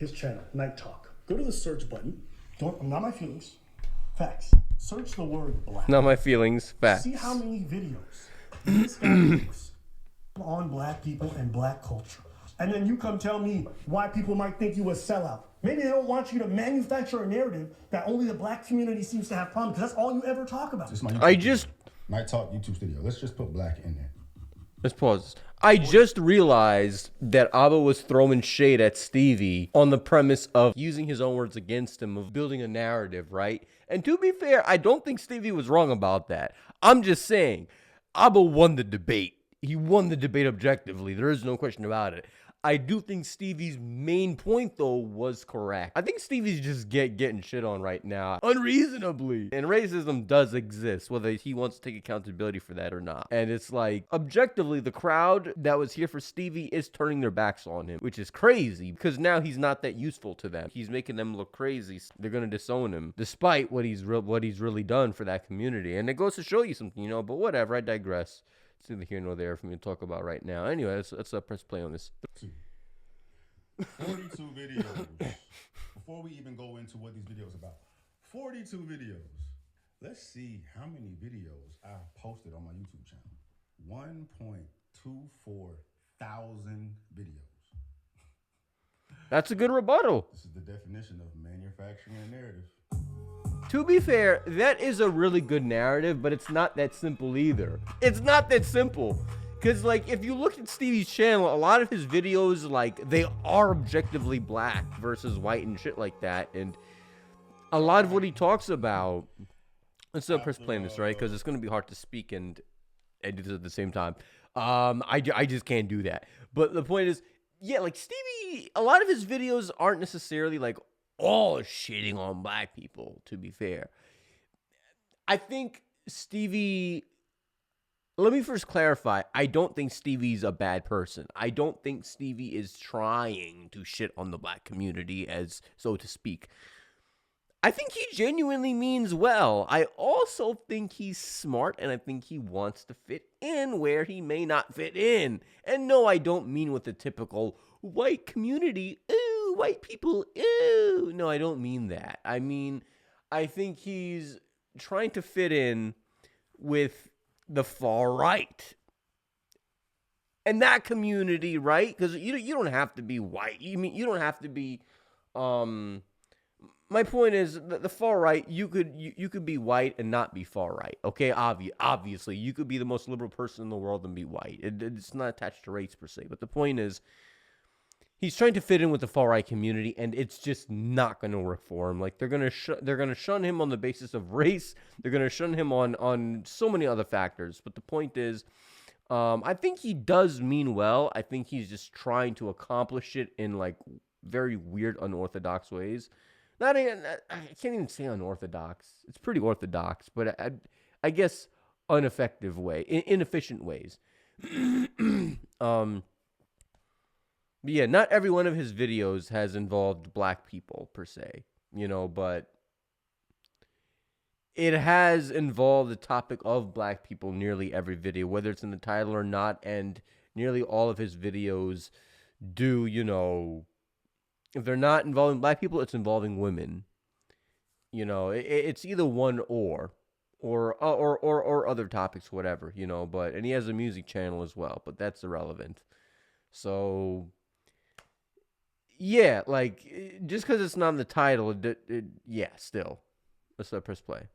his channel, Night Talk. Go to the search button. Not my feelings. Facts. Search the word black. Not my feelings. Facts. See how many videos this guy makes on black people and black culture. And then you come tell me why people might think you a sellout. Maybe they don't want you to manufacture a narrative that only the black community seems to have problems, because that's all you ever talk about. Night Talk YouTube studio. Let's just put black in there. Let's pause. I just realized that Abba was throwing shade at Stevie on the premise of using his own words against him, of building a narrative, right? And to be fair, I don't think Stevie was wrong about that. I'm just saying, Abba won the debate. He won the debate objectively. There is no question about it. I do think Stevie's main point, though, was correct. I think Stevie's just getting shit on right now, unreasonably. And racism does exist, whether he wants to take accountability for that or not. And it's like, objectively, the crowd that was here for Stevie is turning their backs on him, which is crazy, because now he's not that useful to them. He's making them look crazy. They're going to disown him, despite what he's really done for that community. And it goes to show you something, but whatever, I digress. It's neither here nor there for me to talk about right now. Anyway, let's press play on this. 42 videos. Before we even go into what these videos are about, 42 videos. Let's see how many videos I've posted on my YouTube channel. 1.24 thousand videos. That's a good rebuttal. This is the definition of manufacturing a narrative. To be fair, that is a really good narrative, but it's not that simple either. It's not that simple. Because, if you look at Stevie's channel, a lot of his videos, they are objectively black versus white and shit like that. And a lot of what he talks about... Let's press play on this, right? Because it's going to be hard to speak and edit at the same time. I just can't do that. But the point is, Stevie, a lot of his videos aren't necessarily, all shitting on black people, to be fair. I think Stevie... Let me first clarify. I don't think Stevie's a bad person. I don't think Stevie is trying to shit on the black community, as so to speak. I think he genuinely means well. I also think he's smart, and I think he wants to fit in where he may not fit in. And no, I don't mean with the typical white community, ooh, white people, ooh. No, I don't mean that. I mean, I think he's trying to fit in with the far right. And that community, right? Because you don't have to be white. You don't have to be... My point is, the far right, you could be white and not be far right, okay? Obviously, you could be the most liberal person in the world and be white. It's not attached to race per se, but the point is, he's trying to fit in with the far right community, and it's just not going to work for him. They're gonna shun him on the basis of race. They're gonna shun him on so many other factors. But the point is, I think he does mean well. I think he's just trying to accomplish it in very weird, unorthodox ways. I can't even say unorthodox. It's pretty orthodox, but I guess inefficient ways. But yeah, not every one of his videos has involved black people per se, but it has involved the topic of black people nearly every video, whether it's in the title or not, and nearly all of his videos do, if they're not involving black people, it's involving women. It's either one or other topics, whatever, but, and he has a music channel as well, but that's irrelevant. So, yeah, just because it's not in the title, still. Let's press play.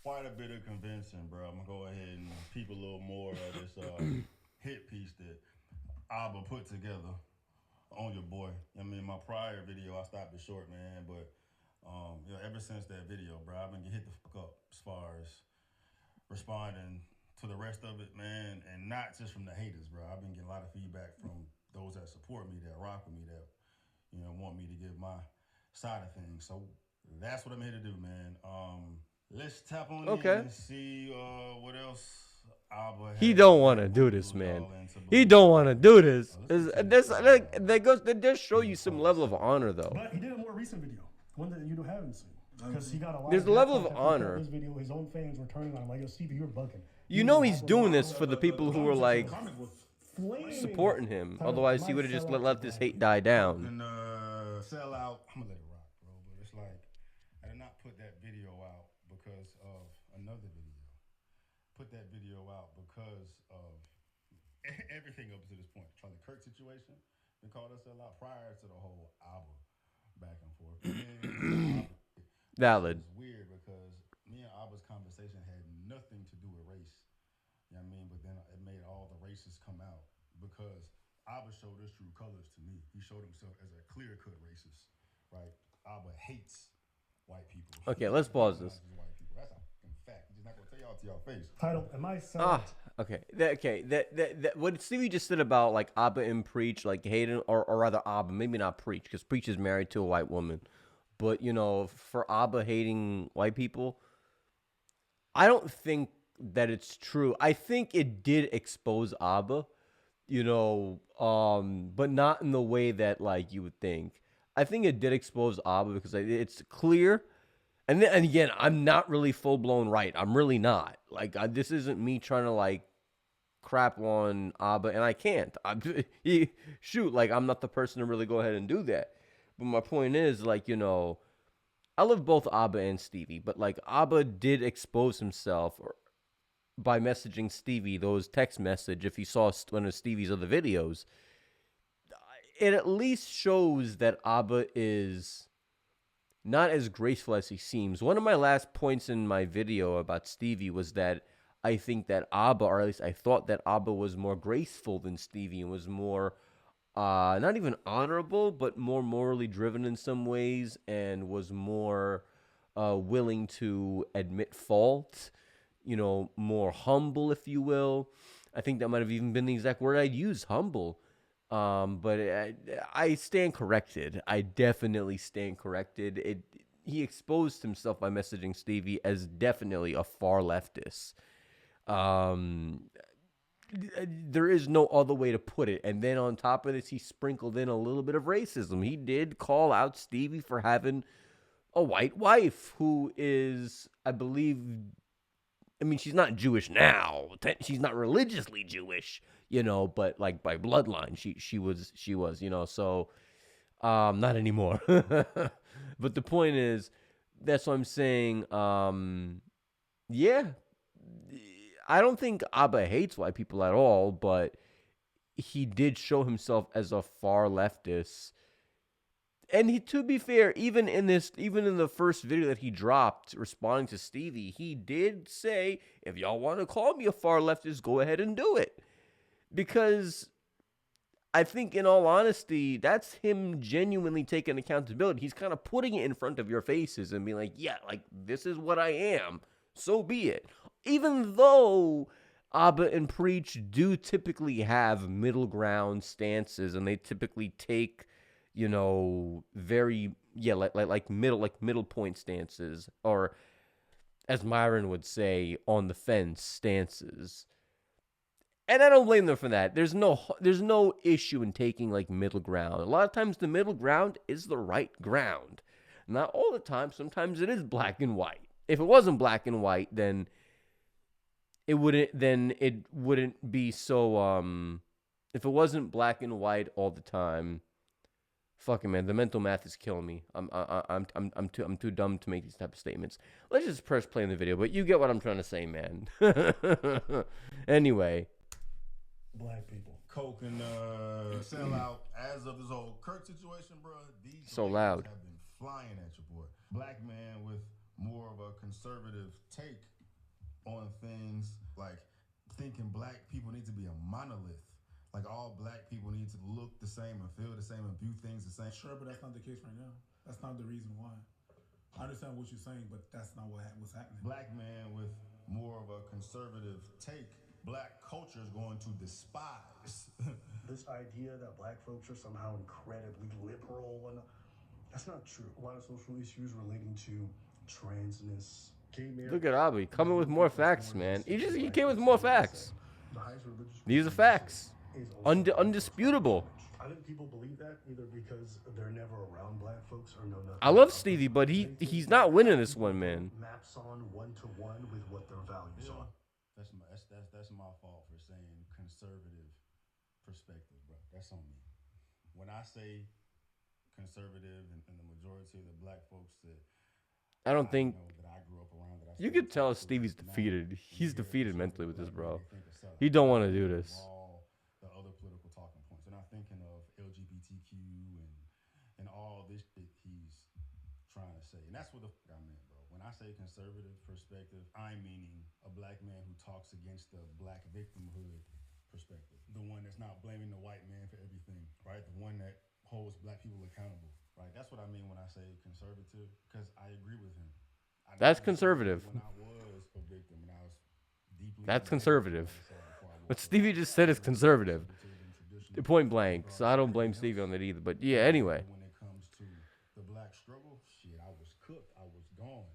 Quite a bit of convincing, bro. I'm going to go ahead and peep a little more of this hit piece that Abba put together on your boy. My prior video, I stopped it short, man, but ever since that video, bro, I've been getting hit the fuck up as far as responding to the rest of it, man, and not just from the haters, bro. I've been getting a lot of feedback from those that support me, that rock with me, that want me to give my side of things. So that's what I'm here to do, man. Let's tap on in and see what else. He don't want to do this, man. He don't want to do this. That does show you some level of honor, though. But he did a more recent video, one that you haven't seen, because he got a lot. There's a level of honor. His video, his own fans were turning on him Stevie, you're bugging. He's doing this for the people who are supporting him. Otherwise, he would have just let this hate die down. And sellout. I'm gonna let it rock, bro. But it's like I did not put that video out because of another video. Put that video out because of everything up to this point. Charlie Kirk situation, they called us sellout prior to the whole ABBA back and forth. And Valid. it's weird because me and ABBA's conversation had nothing to do with race. You know what I mean? But then it made all the races come out because ABBA showed his true colors to me. He showed himself as a clear-cut racist, right? ABBA hates white people. Okay, let's pause this. White people. That's a fucking fact. He's just not gonna tell y'all to your face. Title, am I selling? Okay. That what Stevie just said about like Abba and Preach, like hating, or rather Abba, maybe not Preach, because Preach is married to a white woman. But, you know, for Abba hating white people, I don't think that it's true. I think it did expose Abba, you know, but not in the way that, like, you would think. I think it did expose Abba because it's clear. And again, I'm not really full-blown right. I'm really not. Like, this isn't me trying to, like, crap on Abba, and I can't. Shoot, like, I'm not the person to really go ahead and do that. But my point is, like, you know, I love both Abba and Stevie, but, like, Abba did expose himself by messaging Stevie those text message. If you saw one of Stevie's other videos, it at least shows that Abba is not as graceful as he seems. One of my last points in my video about Stevie was that I think that Abba, or at least I thought that Abba was more graceful than Stevie and was more, not even honorable, but more morally driven in some ways, and was more willing to admit fault, you know, more humble, if you will. I think that might have even been the exact word I'd use, humble. But I stand corrected. I definitely stand corrected. He exposed himself by messaging Stevie as definitely a far leftist. There is no other way to put it. And then on top of this, he sprinkled in a little bit of racism. He did call out Stevie for having a white wife who is, I believe, I mean, she's not Jewish now. She's not religiously Jewish, you know, but like by bloodline, she was, you know, so, not anymore. But the point is, that's what I'm saying. Yeah, I don't think Abba hates white people at all, but he did show himself as a far leftist. And to be fair, even in the first video that he dropped responding to Stevie, he did say, if y'all want to call me a far leftist, go ahead and do it. Because I think, in all honesty, that's him genuinely taking accountability. He's kind of putting it in front of your faces and being like, yeah, like, this is what I am. So be it. Even though Abba and Preach do typically have middle ground stances, and they typically take, you know, very, yeah, like middle point stances, or as Myron would say, on the fence stances. And I don't blame them for that. There's no issue in taking like middle ground. A lot of times the middle ground is the right ground. Not all the time. Sometimes it is black and white. If it wasn't black and white, then it wouldn't be so if it wasn't black and white all the time. Fucking man, the mental math is killing me. I'm too dumb to make these type of statements. Let's just press play in the video, but you get what I'm trying to say, man. Anyway, Black people. Coke and sell out as of this whole Kirk situation, bro. These so ratings loud. have been flying at your boy. Black man with more of a conservative take on things, like thinking black people need to be a monolith. Like all black people need to look the same and feel the same and view things the same. Sure, but that's not the case right now. That's not the reason why. I understand what you're saying, but that's not what's happening. Black man with more of a conservative take, black culture is going to despise. This idea that black folks are somehow incredibly liberal, and that's not true. A lot of social issues relating to transness, gay marriage. Look at Abby coming with more facts, man. He came with more facts. These are facts. Undisputable. I think people believe that either because they're never around black folks or know nothing. I love Stevie, but he's not winning this one, man. Maps on one-to-one with what their values are. That's my fault for saying conservative perspective, bro. That's on me. When I say conservative and the majority of the black folks that I don't think know that I grew up around, that I you still could tell talk to Stevie's now, defeated. when He's you hear a defeated mentally conservative with this, black man, bro. they think of sellout. He don't want to They're do thinking of this. all the other political talking points. They're not thinking of LGBTQ and all this shit he's trying to say. And that's what the fuck I meant, bro. When I say conservative perspective, I'm meaning a black man who talks against the black victimhood perspective. The one that's not blaming the white man for everything, right? The one that holds black people accountable, right? That's what I mean when I say conservative, because I agree with him. That's conservative. When I was a victim and I was deeply... That's conservative. What Stevie just said is conservative. Point blank. So I don't blame Stevie on that either. But yeah, anyway. When it comes to the black struggle, shit, I was cooked. I was gone.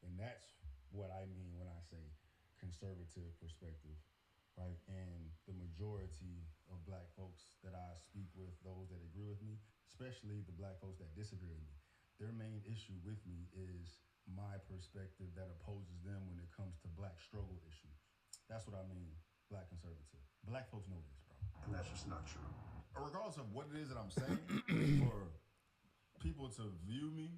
And that's what I mean when I say conservative perspective, right? And the majority of black folks that I speak with, those that agree with me, especially the black folks that disagree with me, their main issue with me is my perspective that opposes them when it comes to black struggle issues. That's what I mean, black conservative. Black folks know this, bro. And that's just not true. Regardless of what it is that I'm saying, for people to view me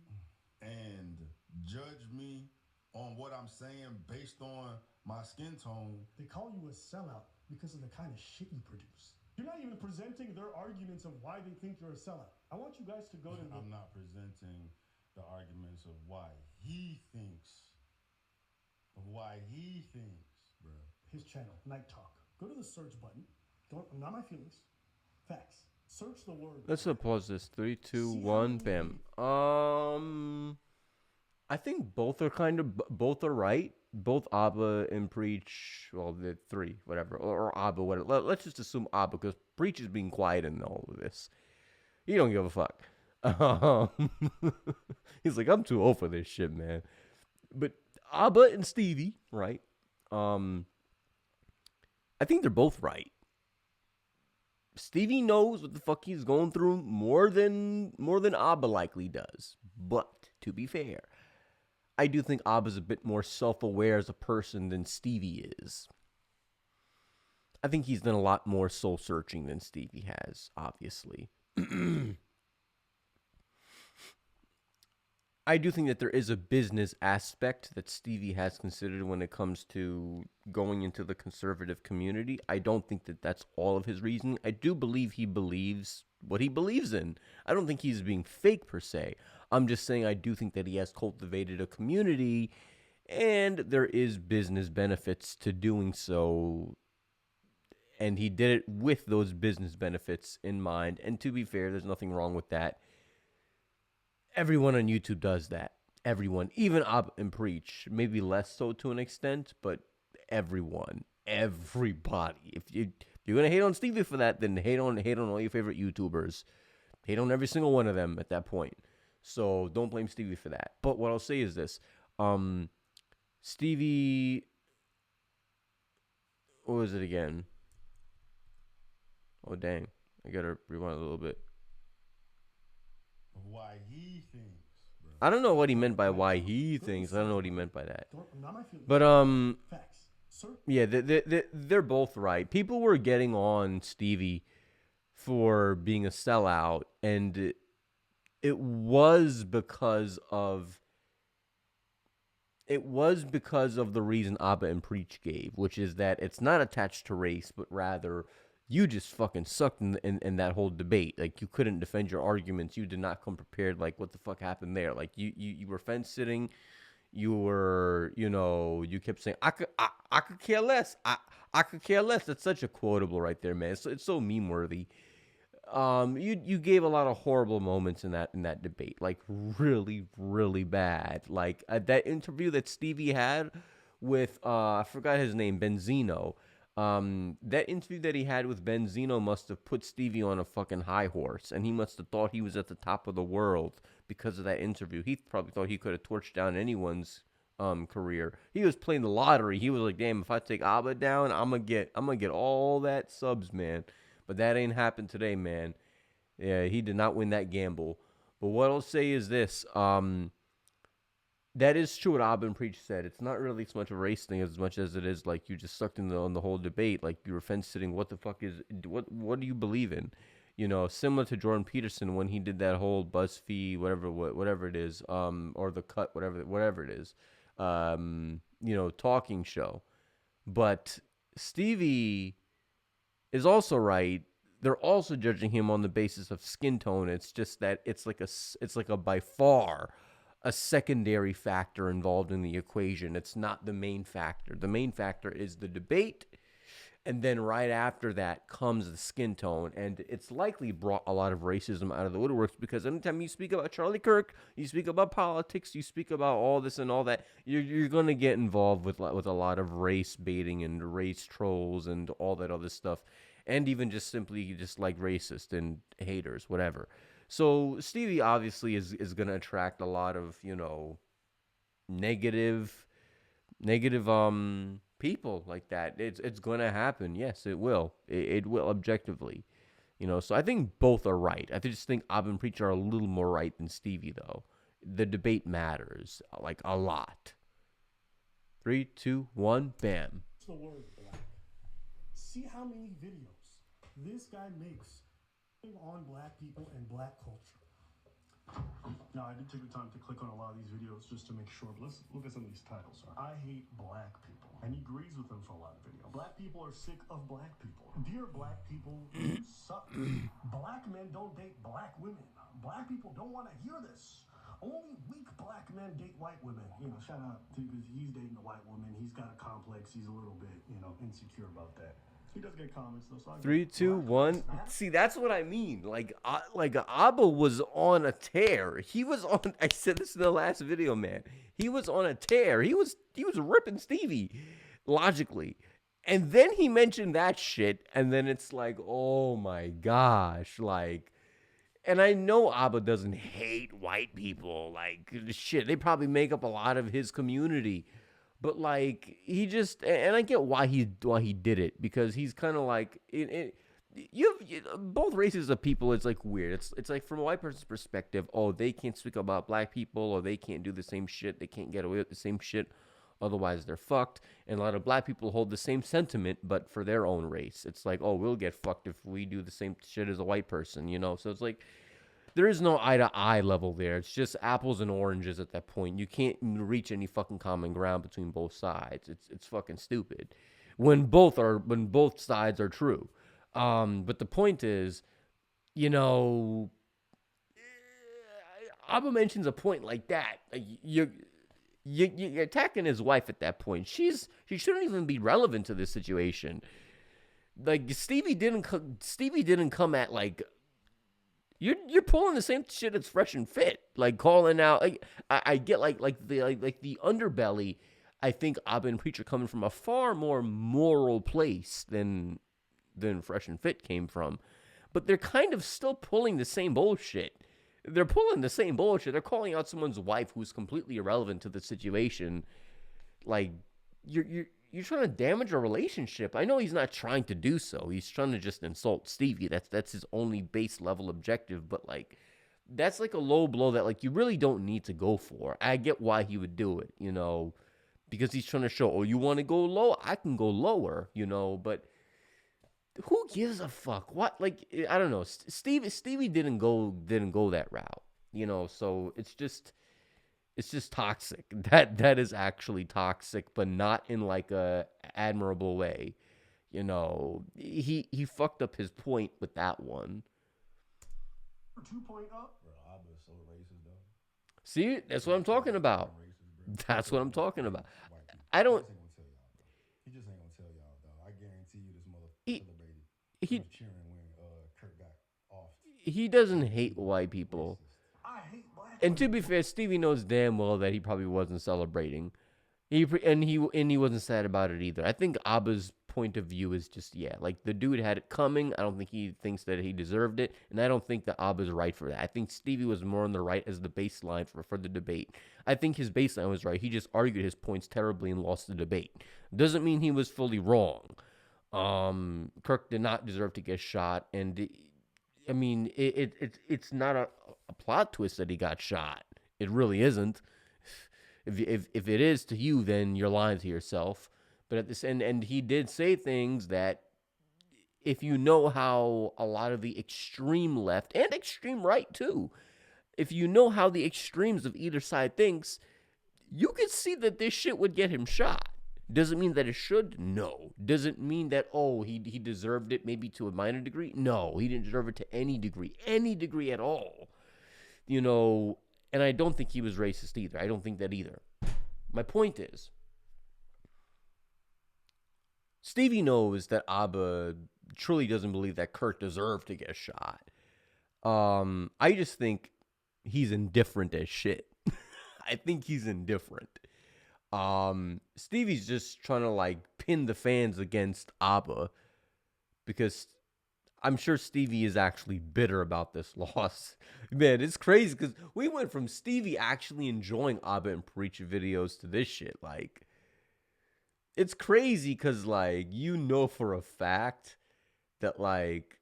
and judge me on what I'm saying based on my skin tone. They call you a sellout because of the kind of shit you produce. You're not even presenting their arguments of why they think you're a sellout. I want you guys to go to the... I'm not presenting the arguments of why he thinks, bro. His channel, Night Talk. Go to the search button. Don't, not my feelings. Facts. Search the word. Let's pause this. 3, 2, 1, bam. I think both are right. Both Abba and Preach, well, the three, whatever, or Abba, whatever. Let's just assume Abba, because Preach is being quiet in all of this. He don't give a fuck. He's like, I'm too old for this shit, man. But Abba and Stevie, right? I think they're both right. Stevie knows what the fuck he's going through more than Abba likely does. But to be fair, I do think Abba's a bit more self-aware as a person than Stevie is. I think he's done a lot more soul-searching than Stevie has, obviously. I do think that there is a business aspect that Stevie has considered when it comes to going into the conservative community. I don't think that that's all of his reasoning. I do believe he believes what he believes in. I don't think he's being fake per se. I'm just saying I do think that he has cultivated a community and there is business benefits to doing so. And he did it with those business benefits in mind. And to be fair, there's nothing wrong with that. Everyone on YouTube does that. Everyone, even Ab and Preach, maybe less so to an extent, but everyone, everybody. If you're gonna hate on Stevie for that, then hate on all your favorite YouTubers. Hate on every single one of them at that point. So don't blame Stevie for that. But what I'll say is this: Stevie, what was it again? Oh dang, I gotta rewind a little bit. Why he thinks, bro. I don't know what he meant by why he thinks. I don't know what he meant by that. Not my feelings. But Facts. Sir? yeah, they're both right. People were getting on Stevie for being a sellout, and it was because of the reason Abba and Preach gave, which is that it's not attached to race, but rather you just fucking sucked in that whole debate. Like, you couldn't defend your arguments. You did not come prepared. Like, what the fuck happened there? Like, you were fence sitting. You were, you kept saying, I could care less. I could care less. That's such a quotable right there, man. It's so meme worthy. You gave a lot of horrible moments in that debate. Like, really, really bad. Like, that interview that Stevie had with, I forgot his name, Benzino. That interview that he had with Benzino must have put Stevie on a fucking high horse, and he must have thought he was at the top of the world because of that interview. He probably thought he could have torched down anyone's career. He was playing the lottery. He was like, damn, if I take Abba down, I'm gonna get all that subs, man. But that ain't happened today, man. Yeah, he did not win that gamble. But what I'll say is this, that is true what Abba and Preach said. It's not really so much a race thing as much as it is like you just sucked in on the whole debate. Like, you were fence sitting. What the fuck is what do you believe in? You know, similar to Jordan Peterson when he did that whole BuzzFeed, whatever it is, or The Cut, whatever it is, you know, talking show. But Stevie is also right. They're also judging him on the basis of skin tone. It's just that it's like a by far a secondary factor involved in the equation. It's not the main factor. The main factor is the debate, and then right after that comes the skin tone, and it's likely brought a lot of racism out of the woodworks, because anytime you speak about Charlie Kirk, you speak about politics, you speak about all this and all that, you're going to get involved with a lot of race baiting and race trolls and all that other stuff, and even just simply just like racist and haters, whatever. So Stevie obviously is going to attract a lot of, you know, negative people like that. It's going to happen. Yes, it will. It will, objectively. You know, so I think both are right. I just think Ab and Preacher are a little more right than Stevie, though. The debate matters, like, a lot. 3, 2, 1, bam. The word black. See how many videos this guy makes on black people and black culture. Now, I did take the time to click on a lot of these videos just to make sure, but let's look at some of these titles. I hate black people, and he agrees with them for a lot of videos. Black people are sick of black people. Dear black people, you suck. Black men don't date black women. Black people don't want to hear this. Only weak black men date white women. You know, shout out to, because he's dating a white woman. He's got a complex. He's a little bit, you know, insecure about that. He does get comments though. So 3, 2, 1. See, that's what I mean. Like Abba was on a tear. He was on. I said this in the last video, man. He was on a tear. He was ripping Stevie, logically, and then he mentioned that shit, and then it's like, oh my gosh, like. And I know Abba doesn't hate white people. Like, shit, they probably make up a lot of his community. But, like, he just... And I get why he did it. Because he's kind of like... both races of people, it's, like, weird. It's like, from a white person's perspective, oh, they can't speak about black people, or they can't do the same shit. They can't get away with the same shit. Otherwise, they're fucked. And a lot of black people hold the same sentiment, but for their own race. It's like, oh, we'll get fucked if we do the same shit as a white person, you know? So it's like, there is no eye-to-eye level there. It's just apples and oranges at that point. You can't reach any fucking common ground between both sides. It's fucking stupid when both sides are true. But the point is, you know, Abba mentions a point like that. You're attacking his wife at that point. She shouldn't even be relevant to this situation. Like, Stevie didn't come at, like, you're pulling the same shit as Fresh and Fit, like calling out. Like, I get like the underbelly. I think Abba and Preacher coming from a far more moral place than Fresh and Fit came from, but they're kind of still pulling the same bullshit. They're pulling the same bullshit. They're calling out someone's wife who's completely irrelevant to the situation. Like, you're trying to damage a relationship. I know he's not trying to do so. He's trying to just insult Stevie. That's his only base level objective. But, like, that's like a low blow that, like, you really don't need to go for. I get why he would do it, you know, because he's trying to show, oh, you want to go low? I can go lower, you know, but who gives a fuck? What, like, I don't know. Stevie didn't go that route, you know, so it's just toxic. That is actually toxic, but not in like a admirable way. You know, he fucked up his point with that one. 2 point up. Bro, Abba's so racist though. See, that's what I'm talking about. That's what I'm talking about. White people. I don't. He just ain't gonna tell y'all though. I guarantee you, this motherfucker celebrated. He was cheering when Kirk got off. he doesn't hate white people. I hate black And to be fair, Stevie knows damn well that he probably wasn't celebrating. He wasn't sad about it either. I think Abba's point of view is just, yeah, like the dude had it coming. I don't think he thinks that he deserved it, and I don't think that Abba's right for that. I think Stevie was more on the right as the baseline for the debate. I think his baseline was right. He just argued his points terribly and lost the debate. Doesn't mean he was fully wrong. Kirk did not deserve to get shot, and I mean, it's not a plot twist that he got shot. It really isn't. If it is to you, then you're lying to yourself. But at this end, and he did say things that if you know how a lot of the extreme left and extreme right too, if you know how the extremes of either side thinks, you could see that this shit would get him shot. Doesn't mean that it should? No. Doesn't mean that, oh, he deserved it maybe to a minor degree? No, he didn't deserve it to any degree at all. You know, and I don't think he was racist either. I don't think that either. My point is, Stevie knows that Abba truly doesn't believe that Kurt deserved to get shot. I just think he's indifferent as shit. I think he's indifferent. Stevie's just trying to like pin the fans against Abba because I'm sure Stevie is actually bitter about this loss. Man, it's crazy because we went from Stevie actually enjoying Abba and Preacher videos to this shit. Like, it's crazy because, like, you know for a fact that, like,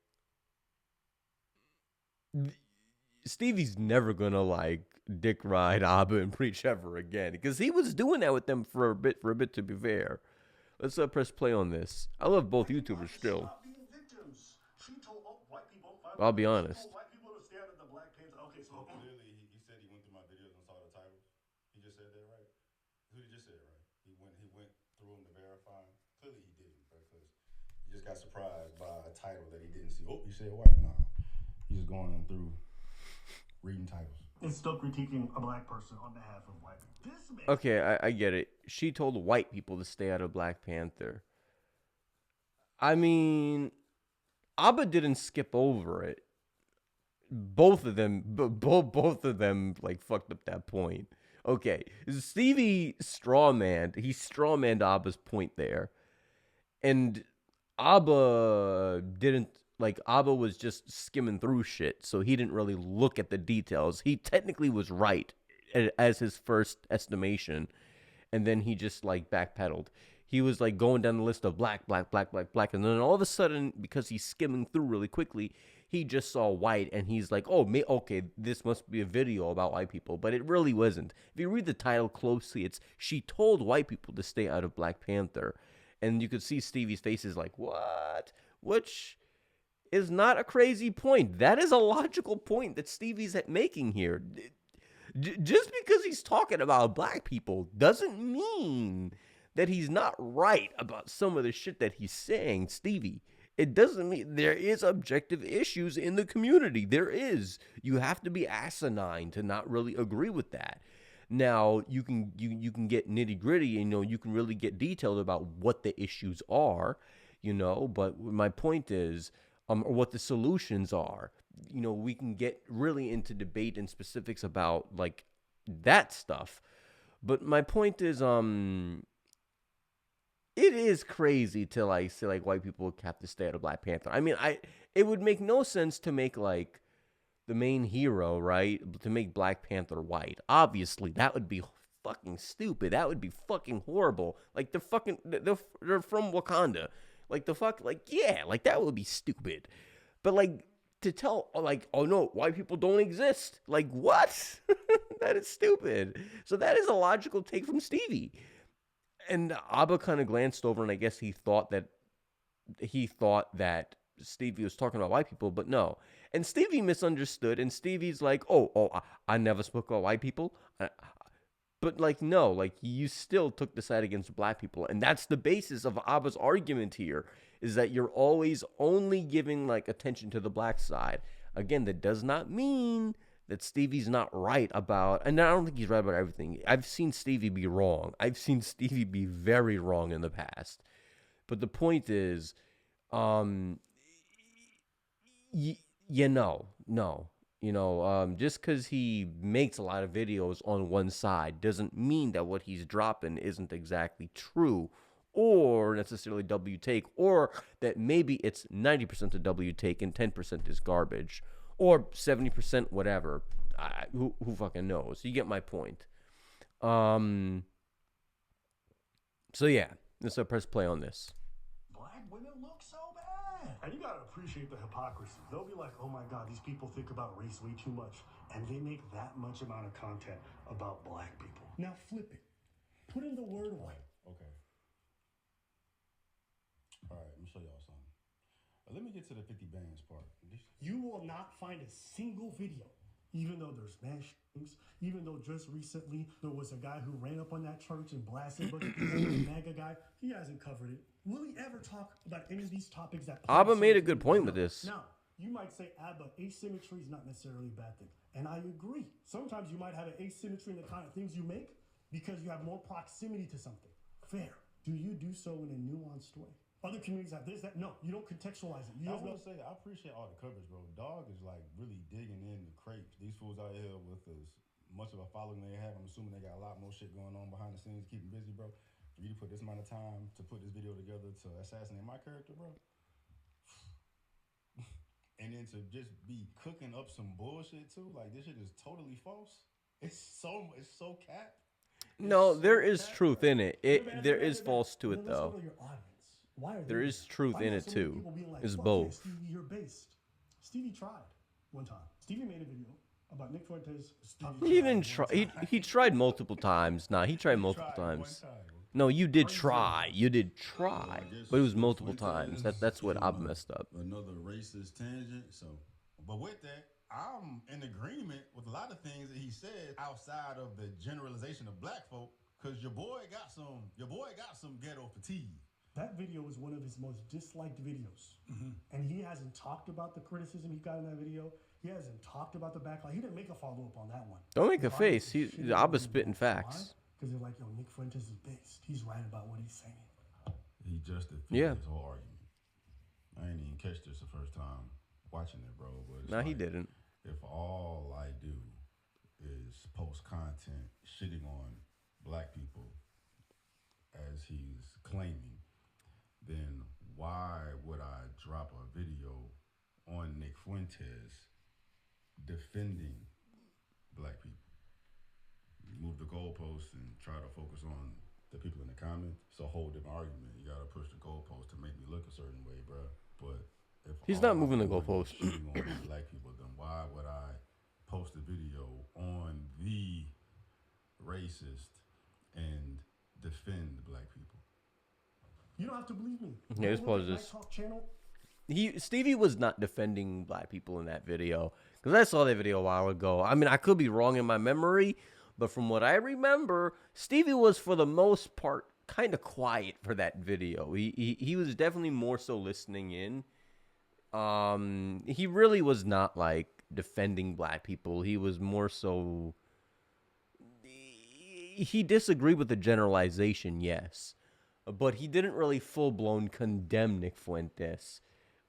Stevie's never gonna, like, dick ride Abba and Preach ever again. Because he was doing that with them for a bit, to be fair. Let's press play on this. I love both YouTubers still. I'll be honest. Okay, so clearly he said he went through my videos and saw the titles. He just said that, right? He just said it, right? He went through them to verify. Clearly he didn't, bro, because he just got surprised by a title that he didn't see. Oh, you said white? No. He's just going through reading titles. It's still critiquing a black person on behalf of white people. Okay, I get it. She told white people to stay out of Black Panther. I mean, Abba didn't skip over it. Both of them like fucked up that point. Okay, Stevie strawmanned. He strawmanned Abba's point there, and Abba didn't like. Abba was just skimming through shit, so he didn't really look at the details. He technically was right as his first estimation, and then he just like backpedaled. He was like going down the list of black, and then all of a sudden, because he's skimming through really quickly, he just saw white, and he's like, oh, okay, this must be a video about white people, but it really wasn't. If you read the title closely, it's she told white people to stay out of Black Panther, and you could see Stevie's face is like, what? Which is not a crazy point. That is a logical point that Stevie's making here. Just because he's talking about black people doesn't mean that he's not right about some of the shit that he's saying, Stevie. It doesn't mean there is objective issues in the community. There is. You have to be asinine to not really agree with that. Now, you can get nitty gritty, you know, you can really get detailed about what the issues are, you know, but my point is, or what the solutions are. You know, we can get really into debate and specifics about like that stuff. But my point is, it is crazy to like say like white people have to stay out of Black Panther. I mean, it would make no sense to make like the main hero, right? To make Black Panther white. Obviously, that would be fucking stupid. That would be fucking horrible. Like they're from Wakanda. Like the fuck, like yeah, like that would be stupid. But like to tell like, oh no, white people don't exist. Like what? That is stupid. So that is a logical take from Stevie. And Abba kind of glanced over, and I guess he thought that Stevie was talking about white people, but no. And Stevie misunderstood, and Stevie's like, I never spoke about white people. But like, no, like you still took the side against black people. And that's the basis of Abba's argument here, is that you're always only giving like attention to the black side. Again, that does not mean that Stevie's not right about, and I don't think he's right about everything. I've seen Stevie be wrong. I've seen Stevie be very wrong in the past. But the point is, no. Just because he makes a lot of videos on one side doesn't mean that what he's dropping isn't exactly true or necessarily W take, or that maybe it's 90% a W take and 10% is garbage. Or 70%, whatever. Who fucking knows? You get my point. So yeah, let's press play on this. Black women look so bad. And you gotta appreciate the hypocrisy. They'll be like, oh my god, these people think about race way too much. And they make that much amount of content about black people. Now flip it. Put in the word white. Okay. All right, let me show y'all something. Let me get to the 50 bands part. You will not find a single video, even though there's mass shootings, even though just recently there was a guy who ran up on that church and blasted a bunch of people, the MAGA guy. He hasn't covered it. Will he ever talk about any of these topics that... Abba made a good point with this. Now, you might say, Abba, asymmetry is not necessarily a bad thing. And I agree. Sometimes you might have an asymmetry in the kind of things you make because you have more proximity to something. Fair. Do you do so in a nuanced way? Other communities have this, that. No, you don't contextualize it. I want to say, I appreciate all the coverage, bro. Dog is like really digging in the crates. These fools out here with as much of a following they have, I'm assuming they got a lot more shit going on behind the scenes, keeping busy, bro. For you to put this amount of time to put this video together to assassinate my character, bro. And then to just be cooking up some bullshit too, like this shit is totally false. It's so capped. No, there is truth in it. There is false to it though. Why are there is truth in it too. Like, it's both. Stevie, you're based. Stevie tried one time. Stevie made a video about Nick Fuentes. He didn't try. He tried multiple times. Nah, he tried multiple times. No, you did try. You did try, but it was multiple times. That's what I've messed up. Another racist tangent. So, but with that, I'm in agreement with a lot of things that he said outside of the generalization of black folk. Cause your boy got some ghetto fatigue. That video was one of his most disliked videos. And he hasn't talked about the criticism he got in that video. He hasn't talked about the backlash. He didn't make a follow-up on that one. Don't make a face. I was spitting facts. Because they're like, yo, Nick Fuentes is based. He's right about what he's saying. He just defeated his whole argument. I ain't even catch this the first time watching it, bro. But no, he didn't. If all I do is post content shitting on black people as he's claiming, then why would I drop a video on Nick Fuentes defending black people? Move the goalposts and try to focus on the people in the comments. It's a whole different argument. You gotta push the goalposts to make me look a certain way, bro. But if he's not moving the goalposts on black people, then why would I post a video on the racist and defend black people? You don't have to believe me. Yeah, let's pause this. Talk channel. Stevie was not defending black people in that video because I saw that video a while ago. I mean, I could be wrong in my memory, but from what I remember, Stevie was for the most part kind of quiet for that video. He was definitely more so listening in. He really was not like defending black people. He was more so. He disagreed with the generalization, yes. But he didn't really full-blown condemn Nick Fuentes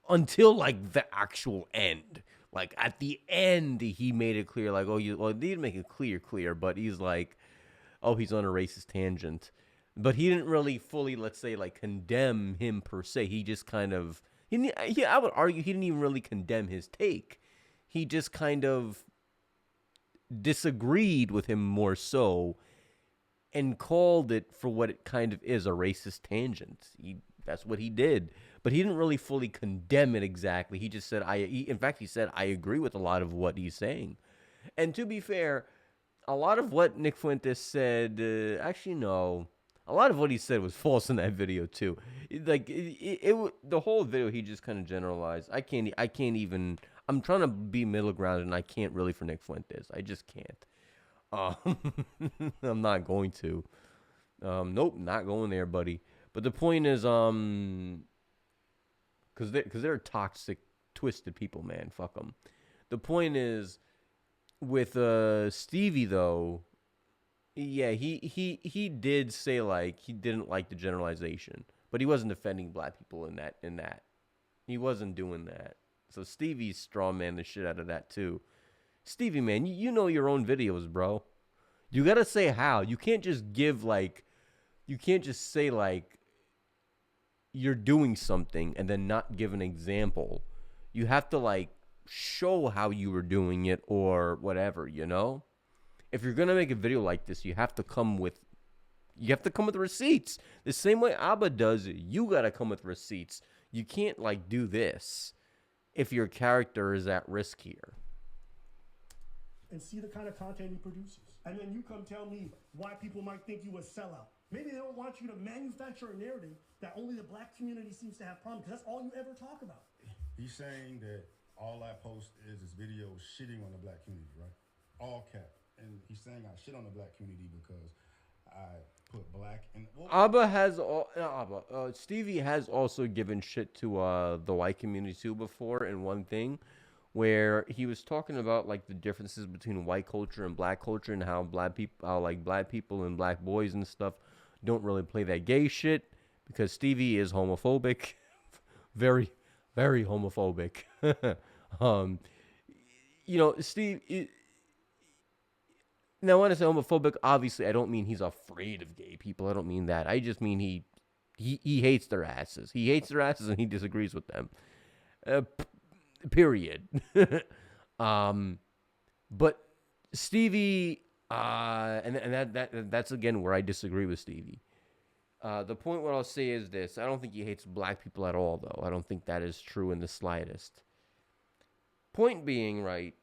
until, like, the actual end. Like, at the end, he made it clear, like, he didn't make it clear, but he's like, he's on a racist tangent. But he didn't really fully, let's say, like, condemn him per se. He just kind of, I would argue he didn't even really condemn his take. He just kind of disagreed with him more so and called it for what it kind of is, a racist tangent. That's what he did. But he didn't really fully condemn it exactly. He just said, in fact, he said, I agree with a lot of what he's saying. And to be fair, a lot of what Nick Fuentes said, actually, no. A lot of what he said was false in that video, too. The whole video, he just kind of generalized. I can't even, I'm trying to be middle ground, and I can't really for Nick Fuentes. I just can't. I'm not going to. Nope, not going there, buddy. But the point is, because they're toxic, twisted people, man. Fuck them. The point is, with Stevie though, yeah, he did say like he didn't like the generalization, but he wasn't defending black people in that. He wasn't doing that. So Stevie's strawman the shit out of that too. Stevie, man, you know your own videos, bro. You gotta say how. You can't just say like you're doing something and then not give an example. You have to like show how you were doing it or whatever, you know? If you're gonna make a video like this, you have to come with receipts. The same way Abba does it, you gotta come with receipts. You can't like do this if your character is at risk here. And see the kind of content he produces. And then you come tell me why people might think you a sellout. Maybe they don't want you to manufacture a narrative that only the black community seems to have problems, because that's all you ever talk about. He's saying that all I post is this video shitting on the black community, right? All cap. And he's saying I shit on the black community because I put black in. Well, Abba has Stevie has also given shit to the white community too before in one thing where he was talking about like the differences between white culture and black culture and how black people and black boys and stuff don't really play that gay shit because Stevie is homophobic. Very, very homophobic. um Steve now, when I say homophobic, obviously I don't mean he's afraid of gay people. I don't mean that. I just mean he hates their asses. He hates their asses and he disagrees with them. Period. But Stevie, that's again where I disagree with Stevie. The point what I'll say is this: I don't think he hates black people at all, though. I don't think that is true in the slightest. Point being, right?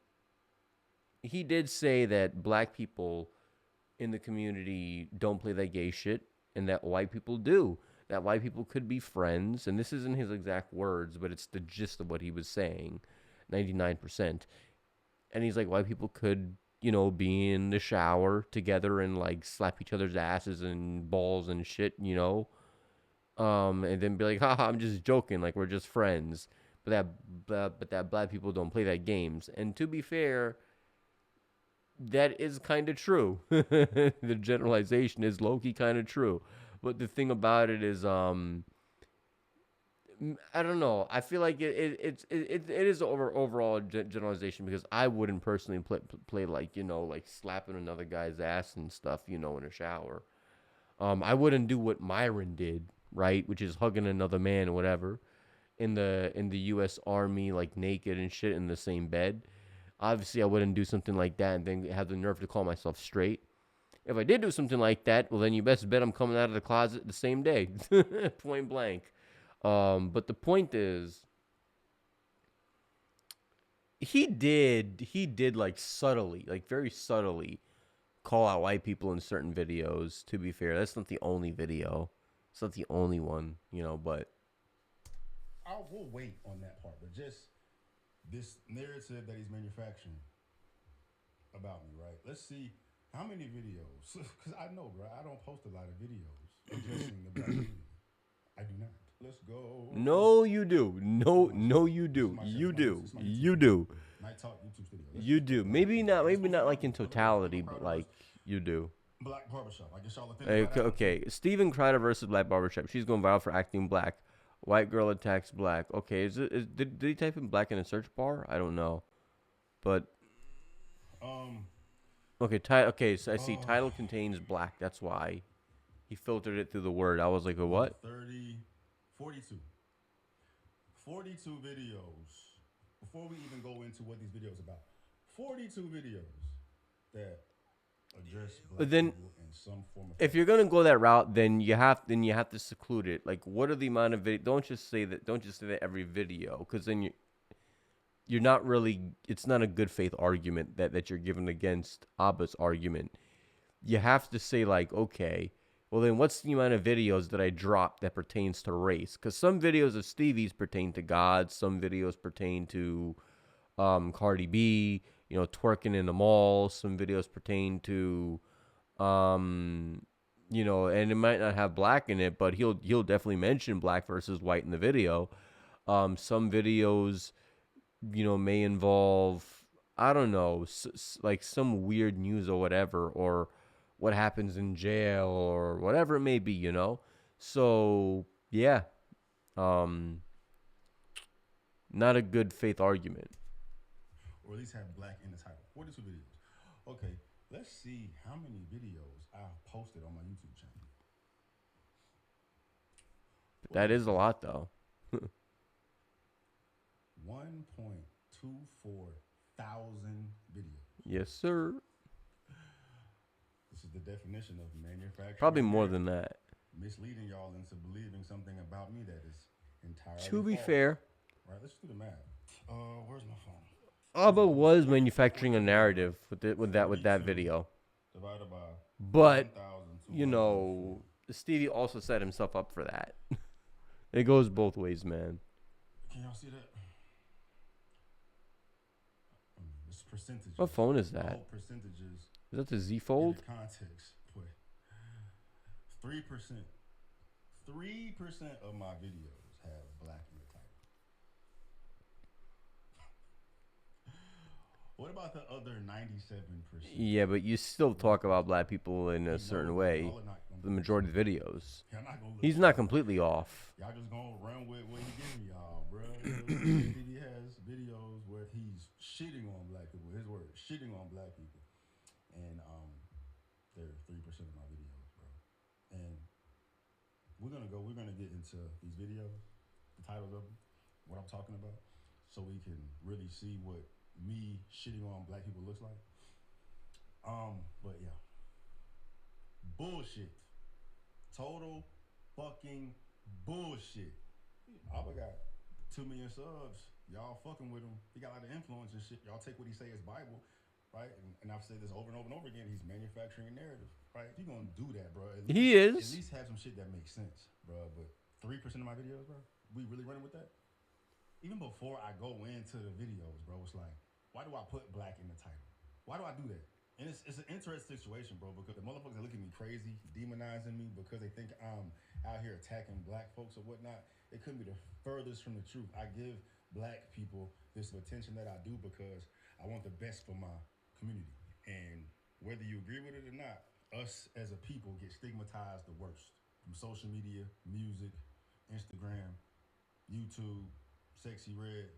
He did say that black people in the community don't play that gay shit and that white people do. That white people could be friends. And this isn't his exact words, but it's the gist of what he was saying, 99%. And he's like, white people could, be in the shower together and like slap each other's asses and balls and shit, and then be like, haha, I'm just joking. Like, we're just friends. But that black people don't play that games. And to be fair, that is kind of true. The generalization is low-key kind of true. But the thing about it is, I don't know. I feel like it is overall generalization because I wouldn't personally play like, like slapping another guy's ass and stuff, in a shower. I wouldn't do what Myron did, right? Which is hugging another man or whatever in the U.S. Army, like naked and shit in the same bed. Obviously, I wouldn't do something like that and then have the nerve to call myself straight. If I did do something like that, well, then you best bet I'm coming out of the closet the same day. Point blank. But the point is, he did like subtly, like very subtly, call out white people in certain videos. To be fair, that's not the only video. It's not the only one, but. We'll wait on that part, but just this narrative that he's manufacturing about me, right? Let's see how many videos, because I know, bro, I don't post a lot of videos addressing the black community. I do not. Let's go. No, you do. No, you do. You do. You do. Night Talk YouTube studio. You do. Maybe not like in totality, but like you do. Black Barbershop. I guess y'all are thinking okay. Steven Kreider versus Black Barbershop. She's going viral for acting black. White girl attacks black. Okay, did he type in black in a search bar? I don't know, but okay. So I see title contains black. That's why he filtered it through the word. I was like, a what? 42 videos. Before we even go into what these videos about, 42 videos that address black people in some form of. If you're gonna go that route, then you have to seclude it. Like, what are the amount of videos? Don't just say that every video, because then you're not really. It's not a good faith argument that you're giving against Abba's argument. You have to say like, okay, well then what's the amount of videos that I drop that pertains to race? Because some videos of Stevie's pertain to God, some videos pertain to Cardi B. Twerking in the mall. Some videos pertain to, and it might not have black in it, but he'll definitely mention black versus white in the video. Some videos, may involve, I don't know, like some weird news or whatever, or what happens in jail or whatever it may be, So, yeah. Not a good faith argument. Or at least have black in the title. 42 videos. Okay, let's see how many videos I've posted on my YouTube channel. That is a lot, though. 1.24 thousand videos. Yes, sir. This is the definition of manufacturing. Probably more than that. Misleading y'all into believing something about me that is entirely To be false. fair. Right, let's do the math. Where's my phone? Abba was manufacturing a narrative with that video. Divided by But, 1,204. Stevie also set himself up for that. It goes both ways, man. Can y'all see that? percentages. What phone is I that? hope percentages Is that the Z in Fold? the context. But 3%. 3% of my videos have black in the title. What about the other 97%? Yeah, but you still talk about black people in a certain way. Y'all are not gonna The majority of the videos. Y'all not gonna look He's shit not up. completely off. Y'all just gonna run with what he giving y'all, bro. He has videos where he's shitting on black people. His word, shitting on black people, and they're 3% of my videos, bro. And we're gonna get into these videos, the titles of them, what I'm talking about, so we can really see what me shitting on black people looks like. But yeah, bullshit, total fucking bullshit. Abba got 2 million subs. Y'all fucking with him. He got a lot of influence and shit. Y'all take what he say as Bible, right? And I've said this over and over and over again. He's manufacturing a narrative, right? If you're gonna do that, bro, at least, He is. At least have some shit that makes sense, bro. But 3% of my videos, bro, we really running with that? Even before I go into the videos, bro, it's like, why do I put black in the title? Why do I do that? And it's an interesting situation, bro, because the motherfuckers that look at me crazy, demonizing me because they think I'm out here attacking black folks or whatnot. It couldn't be the furthest from the truth. I give black people this attention that I do because I want the best for my community. And whether you agree with it or not, us as a people get stigmatized the worst. From social media, music, Instagram, YouTube, Sexy Red,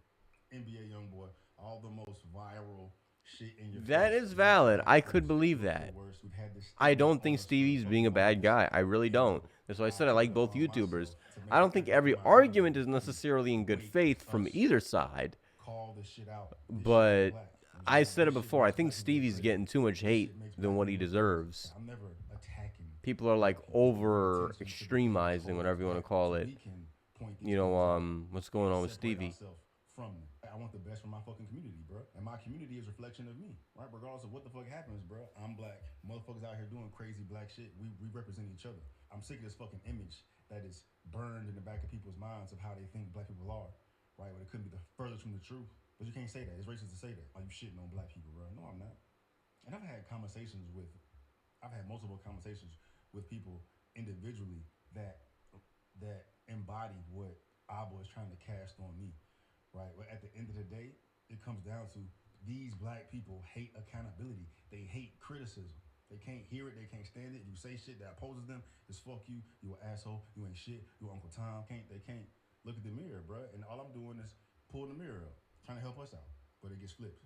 NBA Youngboy, all the most viral shit in your That face. is valid. I could believe that. I don't think Stevie's being a bad guy. I really don't. That's why I said I like both YouTubers. I don't think every argument is necessarily in good faith from either side. Call this shit out. But I said it before. I think Stevie's getting too much hate than what he deserves. I'm never attacking. People are like over extremizing, whatever you want to call it. You know, what's going on with Stevie? From me. I want the best for my fucking community, bro. And my community is a reflection of me, right? Regardless of what the fuck happens, bro. I'm black. Motherfuckers out here doing crazy black shit. We represent each other. I'm sick of this fucking image that is burned in the back of people's minds of how they think black people are, right? But it couldn't be the furthest from the truth. But you can't say that. It's racist to say that. Like, you shitting on black people, bro. No, I'm not. And I've had multiple conversations with people individually that embody what Abba is trying to cast on me. Right, but at the end of the day, it comes down to these black people hate accountability. They hate criticism. They can't hear it. They can't stand it. You say shit that opposes them. It's fuck you. You an asshole. You ain't shit. You Uncle Tom. They can't look at the mirror, bro. And all I'm doing is pulling the mirror up, trying to help us out. But it gets flipped.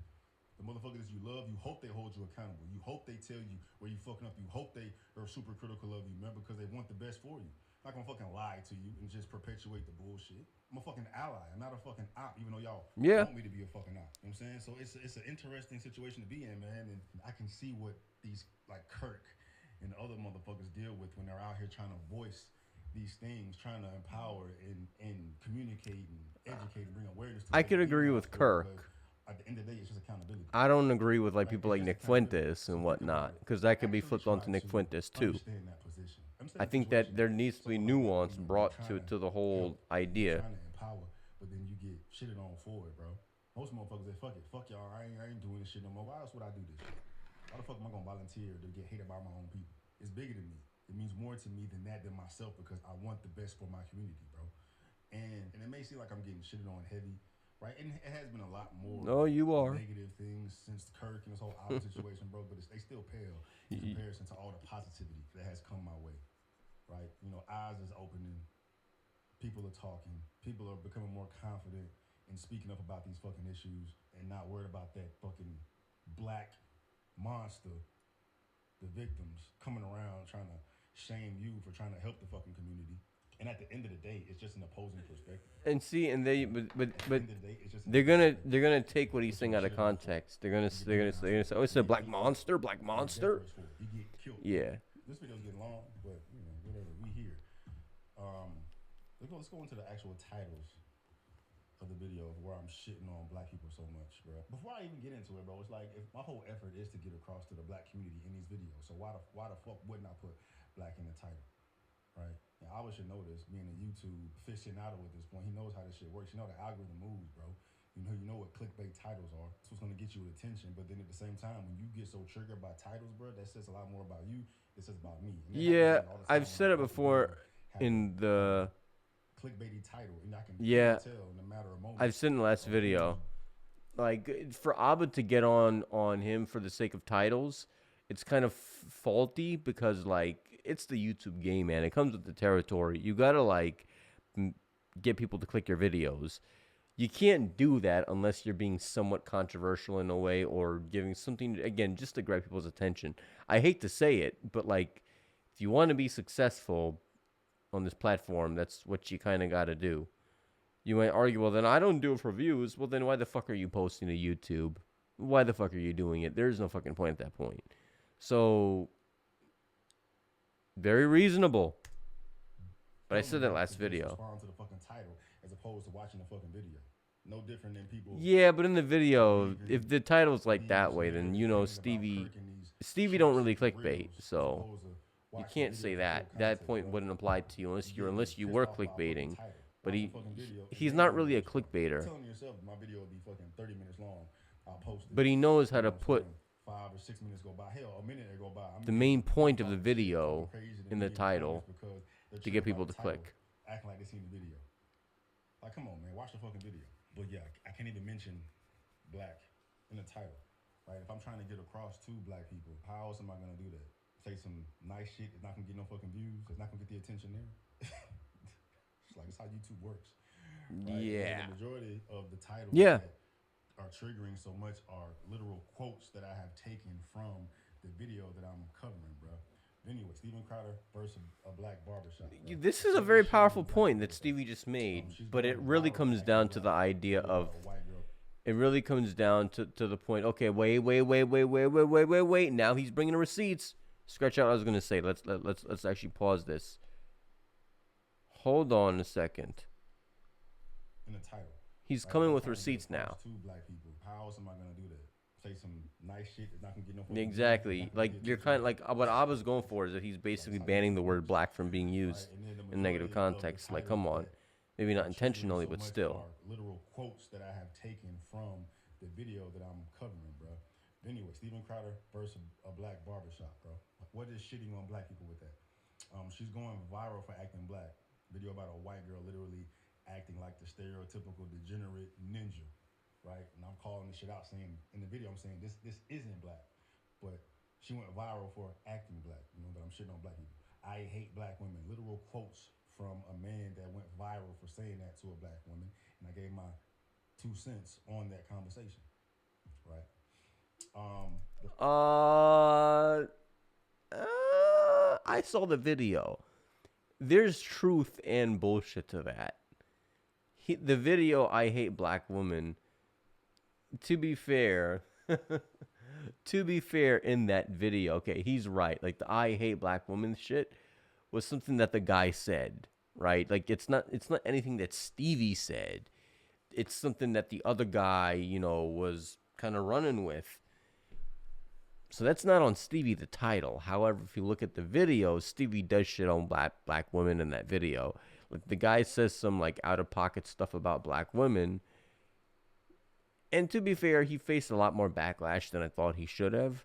The motherfuckers you love, you hope they hold you accountable. You hope they tell you where you fucking up. You hope they are super critical of you, remember, because they want the best for you. I'm not gonna fucking lie to you and just perpetuate the bullshit. I'm a fucking ally. I'm not a fucking op, even though y'all want me to be a fucking op. You know what I'm saying? So it's an interesting situation to be in, man. And I can see what these, like Kirk and other motherfuckers deal with when they're out here trying to voice these things, trying to empower and communicate and educate and bring awareness to I could agree with Kirk. At the end of the day, it's just accountability. I don't agree with like people like Nick Fuentes and whatnot, because that could be flipped onto Nick Fuentes too. I think that there needs to be nuance brought to the whole idea. Trying to empower, but then you get shitted on for it, bro. Most motherfuckers say, fuck it, fuck y'all, I ain't doing this shit no more. Why else would I do this? Why the fuck am I gonna volunteer to get hated by my own people? It's bigger than me. It means more to me than myself, because I want the best for my community, bro. And it may seem like I'm getting shitted on heavy, right? And it has been a lot more negative things since Kirk and this whole Allen situation, bro. But they still pale in comparison to all the positivity that has come my way, right? You know, eyes is opening. People are talking. People are becoming more confident in speaking up about these fucking issues and not worried about that fucking black monster, the victims, coming around trying to shame you for trying to help the fucking community. And at the end of the day, it's just an opposing perspective. And see, and but they're gonna take what he's saying out of context. They're gonna say, oh, it's a black monster. You get killed. Yeah. This video's getting long, but you know, whatever. We here. Let's go into the actual titles of the video of where I'm shitting on black people so much, bro. Before I even get into it, bro, it's like, if my whole effort is to get across to the black community in these videos, so why the fuck wouldn't I put black in the title, right? And I should know this, being a YouTube aficionado at this point. He knows how this shit works. You know the algorithm moves, bro. You You know what clickbait titles are. It's what's gonna get you attention. But then at the same time, when you get so triggered by titles, bro, that says a lot more about you. It says about me. And that happens Yeah, to me all the time I've when said I it watch a before video, have in a the clickbaity title, and I can Yeah. tell in a matter of moments. I've said in the last video, like for Abba to get on him for the sake of titles, it's kind of faulty because like it's the YouTube game, man. It comes with the territory. You gotta like get people to click your videos. You can't do that unless you're being somewhat controversial in a way or giving something, again, just to grab people's attention. I hate to say it, but like if you want to be successful on this platform, that's what you kind of got to do. You might argue, well, then I don't do it for views. Well, then why the fuck are you posting to YouTube? Why the fuck are you doing it? There's no fucking point at that point. So, very reasonable. But I said that last video. Respond to the fucking title as opposed to watching the fucking video. No different than people. Yeah, but in the video, if the title's like that way, then you know Stevie don't really clickbait, so you can't say that. That point wouldn't apply to you unless you were clickbaiting. But he's not really a clickbaiter. Telling yourself my video would be fucking 30 minutes long. I'll post it. But he knows how to put 5 or 6 minutes go by. Hell, a minute go by. the main point of the video in the title to get people to click. Acting like they seen the video. Like, come on, man, watch the fucking video. But yeah, I can't even mention black in the title, right? If I'm trying to get across to black people, how else am I gonna do that? Say some nice shit that's not gonna get no fucking views, that's not gonna get the attention there. It's like, it's how YouTube works. Right? Yeah. And the majority of the titles that are triggering so much are literal quotes that I have taken from the video that I'm covering, bro. Anyway, Steven Crowder versus a black barbershop. Bro. This is a very powerful point that Stevie just made, but it really comes down to the idea of, it really comes down to the point, okay, wait. Now he's bringing the receipts. Scratch out what I was going to say. Let's actually pause this. Hold on a second. In the title. He's coming with receipts now. Two black people. How else am I gonna do that? Say some nice shit that's not gonna get no fucking Exactly. Like you're kind of like what Abba's going for is that he's basically banning the word black from being used in negative context. Like, come on, maybe not intentionally, but still. Literal quotes that I have taken from the video that I'm covering, bro. Anyway, Steven Crowder versus a black barbershop, bro. What is shitting on black people with that? She's going viral for acting black. Video about a white girl literally acting like the stereotypical degenerate ninja, right? And I'm calling this shit out, saying in the video, I'm saying this isn't black, but she went viral for acting black. You know, but I'm shitting on black people. I hate black women. Literal quotes from a man that went viral for saying that to a black woman, and I gave my 2 cents on that conversation, right? I saw the video. There's truth and bullshit to that. The video, I hate black women. To be fair, in that video, okay, he's right. Like the I hate black women shit was something that the guy said, right? Like it's not anything that Stevie said. It's something that the other guy, you know, was kind of running with. So that's not on Stevie the title. However, if you look at the video, Stevie does shit on black women in that video. Like the guy says some like out of pocket stuff about black women. And to be fair, he faced a lot more backlash than I thought he should have.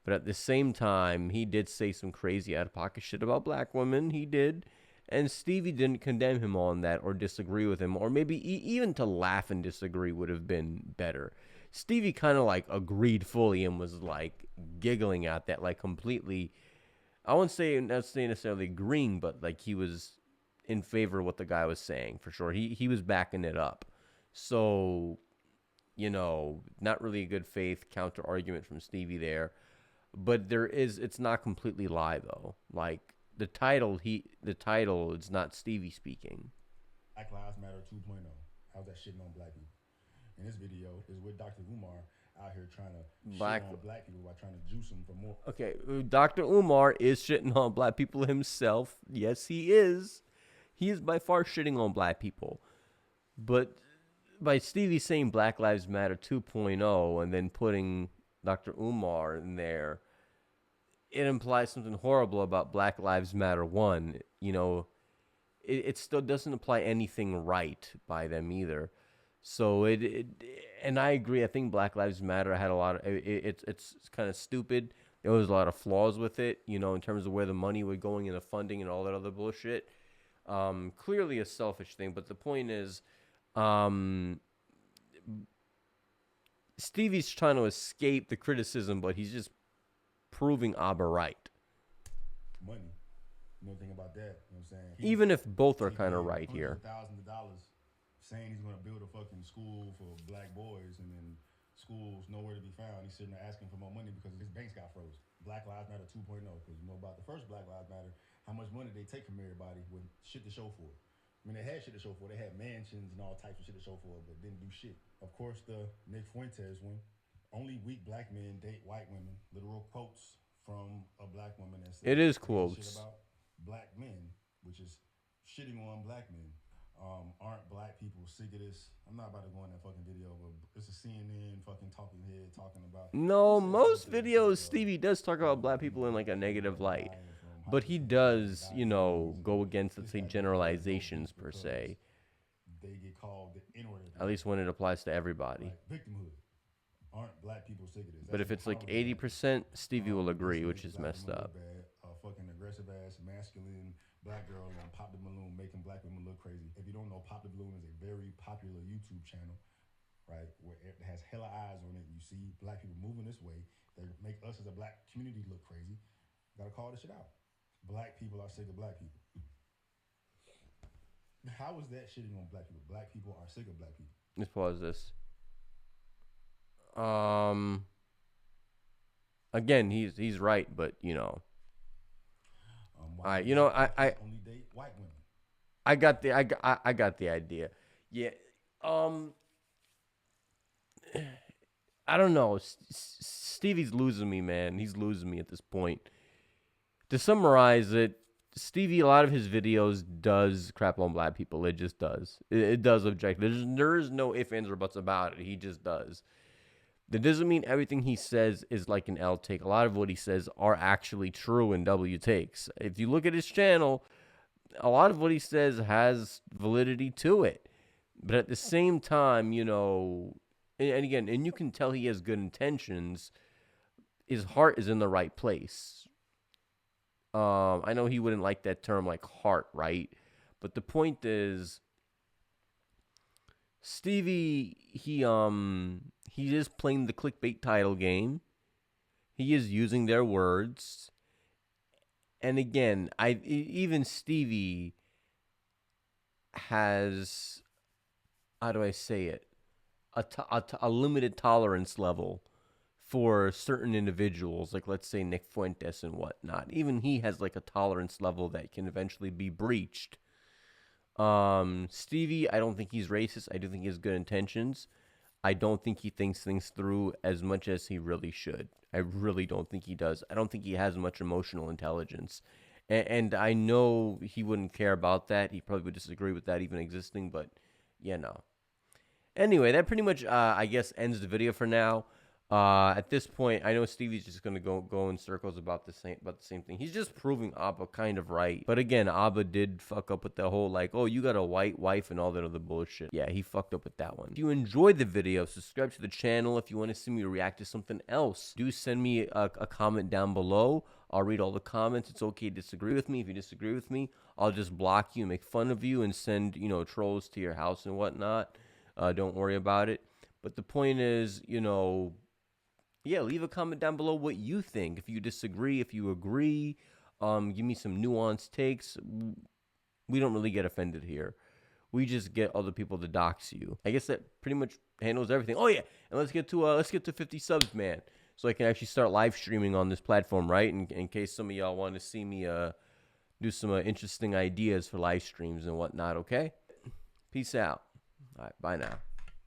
But at the same time, he did say some crazy out of pocket shit about black women. He did. And Stevie didn't condemn him on that or disagree with him. Or maybe even to laugh and disagree would have been better. Stevie kind of like agreed fully and was like giggling at that, like completely. I wouldn't say necessarily agreeing, but like he was in favor of what the guy was saying for sure. He was backing it up. So, you know, not really a good faith counter argument from Stevie there, but it's not completely lie though. Like the title is not Stevie speaking. Black Lives Matter 2.0. How's that shitting on black people? In this video is with Dr. Umar out here trying to shit on black people by trying to juice them for more. Okay, Dr. Umar is shitting on black people himself. Yes, he is. He is by far shitting on black people. But by Stevie saying Black Lives Matter 2.0 and then putting Dr. Umar in there, it implies something horrible about Black Lives Matter 1. You know, it still doesn't imply anything right by them either. So and I agree. I think Black Lives Matter had a lot of it's kind of stupid. There was a lot of flaws with it, you know, in terms of where the money was going and the funding and all that other bullshit. Clearly a selfish thing, but the point is, Stevie's trying to escape the criticism, but he's just proving Abba right. Money. You know the thing about that. You know what I'm saying? Even if both are kind of right here. $100,000 saying he's gonna build a fucking school for black boys, and then schools nowhere to be found. He's sitting there asking for more money because his banks got froze. Black Lives Matter 2.0, because you know about the first Black Lives Matter, how much money they take from everybody with shit to show for it. I mean, they had shit to show for it. They had mansions and all types of shit to show for it, but didn't do shit. Of course, the Nick Fuentes one. Only weak black men date white women. Literal quotes from a black woman that said It is shit quotes. about black men, which is shitting on black men. Aren't black people sick of this? I'm not about to go in that fucking video, but it's a CNN fucking talking head talking about. No, most videos Stevie does talk about black people in like a negative light, but he does, you know, go against, let's say, generalizations per se. They get called the N-word. At least when it applies to everybody. Victimhood. Aren't black people sick of this? But if it's like 80%, Stevie will agree, which is messed up. Fucking aggressive ass, masculine black girl on Pop the Balloon making black women look crazy. If you don't know, Pop the Balloon is a very popular YouTube channel, right? Where it has hella eyes on it. You see black people moving this way. They make us as a black community look crazy. Gotta call this shit out. Black people are sick of black people. How is that shitting on black people? Black people are sick of black people. Let's pause this. Again, he's right, but you know. I only date white women. I got the idea. Yeah. I don't know. Stevie's losing me, man. He's losing me at this point. To summarize it, Stevie, a lot of his videos does crap on black people. It just does. It does object. There is no ifs, ands, or buts about it. He just does. That doesn't mean everything he says is like an L take. A lot of what he says are actually true in W takes. If you look at his channel, a lot of what he says has validity to it. But at the same time, you know, and again, and you can tell he has good intentions. His heart is in the right place. I know he wouldn't like that term, like heart, right? But the point is, Stevie, he is playing the clickbait title game. He is using their words. And again, even Stevie has, how do I say it, a limited tolerance level for certain individuals, like let's say Nick Fuentes and whatnot. Even he has like a tolerance level that can eventually be breached. Stevie, I don't think he's racist. I do think he has good intentions. I don't think he thinks things through as much as he really should. I really don't think he does. I don't think he has much emotional intelligence. And I know he wouldn't care about that. He probably would disagree with that even existing, but yeah, no. Anyway, that pretty much, I guess, ends the video for now. At this point, I know Stevie's just gonna go in circles about the same thing. He's just proving Abba kind of right. But again, Abba did fuck up with the whole like, oh, you got a white wife and all that other bullshit. Yeah, he fucked up with that one. If you enjoyed the video, subscribe to the channel. If you want to see me react to something else, do send me a comment down below. I'll read all the comments. It's okay to disagree with me. If you disagree with me, I'll just block you, make fun of you, and send, you know, trolls to your house and whatnot. Don't worry about it. But the point is, you know, yeah, leave a comment down below what you think. If you disagree, if you agree, give me some nuanced takes. We don't really get offended here. We just get other people to dox you. I guess that pretty much handles everything. Oh yeah, and let's get to 50 subs, man, so I can actually start live streaming on this platform, right? In case some of y'all want to see me do some interesting ideas for live streams and whatnot. Okay, peace out. All right, bye now.